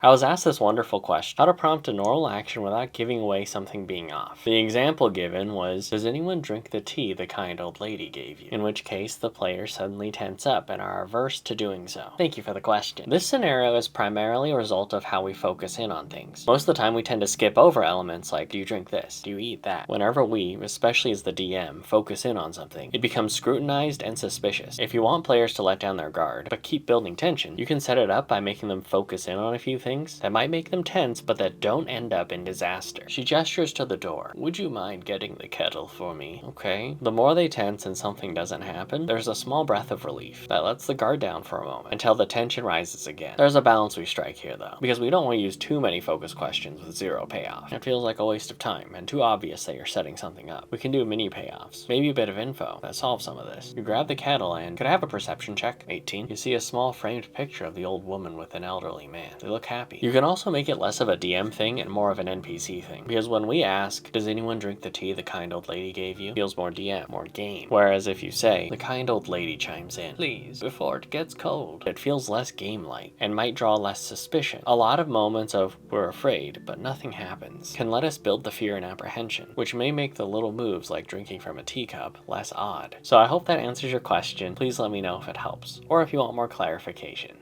I was asked this wonderful question: how to prompt a normal action without giving away something being off. The example given was, does anyone drink the tea the kind old lady gave you? In which case, the players suddenly tense up and are averse to doing so. Thank you for the question. This scenario is primarily a result of how we focus in on things. Most of the time we tend to skip over elements like, do you drink this? Do you eat that? Whenever we, especially as the DM, focus in on something, it becomes scrutinized and suspicious. If you want players to let down their guard, but keep building tension, you can set it up by making them focus in on a few things that might make them tense but that don't end up in disaster. She gestures to the door. Would you mind getting the kettle for me? Okay. The more they tense and something doesn't happen, there's a small breath of relief that lets the guard down for a moment until the tension rises again. There's a balance we strike here though, because we don't want to use too many focus questions with zero payoff. It feels like a waste of time and too obvious that you're setting something up. We can do mini payoffs, maybe a bit of info that solves some of this. You grab the kettle and could I have a perception check? 18. You see a small framed picture of the old woman with an elderly man. They look happy. You can also make it less of a DM thing and more of an NPC thing, because when we ask, does anyone drink the tea the kind old lady gave you? It feels more DM, more game. Whereas if you say, the kind old lady chimes in, please, before it gets cold, it feels less game-like and might draw less suspicion. A lot of moments of we're afraid, but nothing happens, can let us build the fear and apprehension, which may make the little moves like drinking from a teacup less odd. So I hope that answers your question. Please let me know if it helps, or if you want more clarification.